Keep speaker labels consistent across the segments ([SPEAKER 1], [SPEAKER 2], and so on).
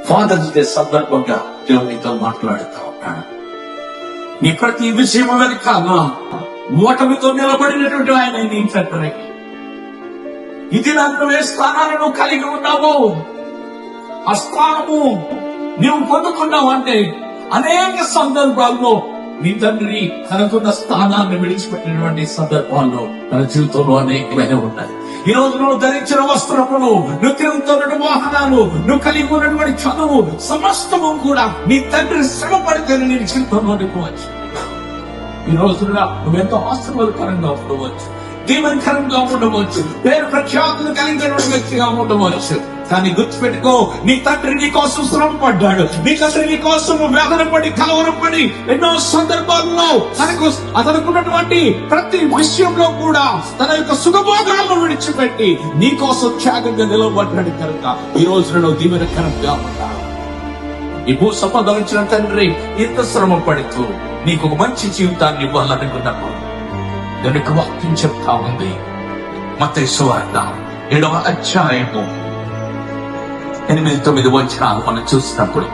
[SPEAKER 1] Fathers day సందర్భంగా దేవునితో మాట్లాడుతూ ఉన్నాడు. నీ ప్రతి విషయం వెనకాల ఓటమితో నిలబడినటువంటి ఆయన నీ తండ్రి. ఇది నాకు ఏ స్థానాలను కలిగి ఉన్నావు, ఆ స్థానము నీవు పొందుకున్నావు అంటే అనేక సందర్భాల్లో నీ తండ్రి తనకున్న స్థానాన్ని విడిచిపెట్టినటువంటి సందర్భాల్లో తన జీవితంలో అనేకమైన ఉన్నాయి. ఈ రోజు నువ్వు ధరించిన వస్త్రములు, నువ్వు తిరుగుతున్న వాహనాలు, నువ్వు కలిగి ఉన్నటువంటి చదువు సమస్తము కూడా నీ తండ్రి శ్రమపడితే నీ జీవితంలో నింపవచ్చు. ఈ రోజున నువ్వెంతో ఆశీర్వాదకరంగా ఉండవచ్చు, దీవెనకరంగా ఉండవచ్చు, పేరు ప్రఖ్యాతులు కలిగినటువంటి వ్యక్తిగా ఉండవచ్చు. కానీ గుర్తుపెట్టుకో, నీ తండ్రి నీ కోసం శ్రమ పడ్డాడు. నీ తండ్రి నీ కోసం వేదన పడి కలవరపడి ఎన్నో సందర్భాల్లో అతనుకున్నటువంటి ప్రతి విషయంలో కూడా తన యొక్క సుఖభోగాలను విడిచిపెట్టి నీ కోసం త్యాగంగా నిలబడ్డాడు కనుక ఈ రోజున నువ్వు దీవెనకరంగా ఉన్నావు. ఈ భూ సంపదలించిన తండ్రి ఇంత శ్రమ పడుతూ నీకు ఒక మంచి జీవితాన్ని ఇవ్వాలనుకున్నప్పుడు దానికి వాక్యం చెప్తా ఉంది. మత్తయి సువార్త 7వ అధ్యాయము 8-9 వచనాలు మనం చూసినప్పుడు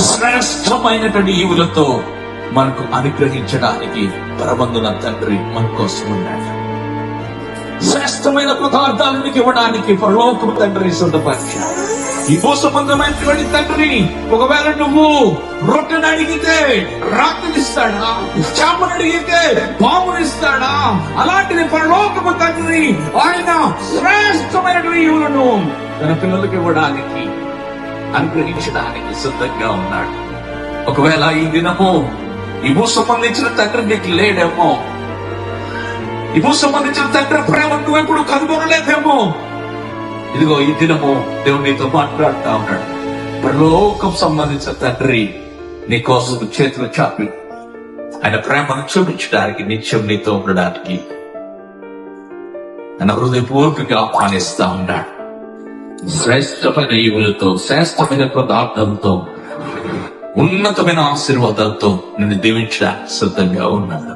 [SPEAKER 1] శ్రేష్టమైనటువంటి ఈవులతో మనకు అనుగ్రహించడానికి పరమందున తండ్రి మన కోసం ఉన్నాడు. శ్రేష్టమైన పదార్థాలను ఇవ్వడానికి పరలోకపు తండ్రి సిద్ధపరిచాడు. ఈ భూసంబంధమైనటువంటి తండ్రి ఒకవేళ నువ్వు రొట్టెను అడిగితే రాత్రినిస్తాడా, చేపను అడిగితే పామునిస్తాడా? అలాంటిది పరలోకపు తండ్రి ఆయన శ్రేష్టమైనటువంటి ఈవులను తన పిల్లలకు ఇవ్వడానికి అనుగ్రహించడానికి సిద్ధంగా ఉన్నాడు. ఒకవేళ ఈ దినము ఈ భూ సంబంధించిన తండ్రి నీకు లేడేమో, ఈ భూ సంబంధించిన తండ్రి ప్రేమ నువ్వు ఎప్పుడు కనుగొనలేదేమో, ఇదిగో ఈ దినము దేవుడు నీతో మాట్లాడుతా ఉన్నాడు. పరలోకం సంబంధించిన తండ్రి నీ కోసం చేతులు చాపి ఆయన ప్రేమను చూపించడానికి, నిత్యం నీతో ఉండడానికి ఆయన హృదయపూర్వకంగా ఆహ్వానిస్తా ఉన్నాడు. శ్రేష్టమైన ఈవులతో, శ్రేష్టమైన పదార్థంతో, ఉన్నతమైన ఆశీర్వాదాలతో నిన్ను దీవించడానికి సిద్ధంగా ఉన్నాడు.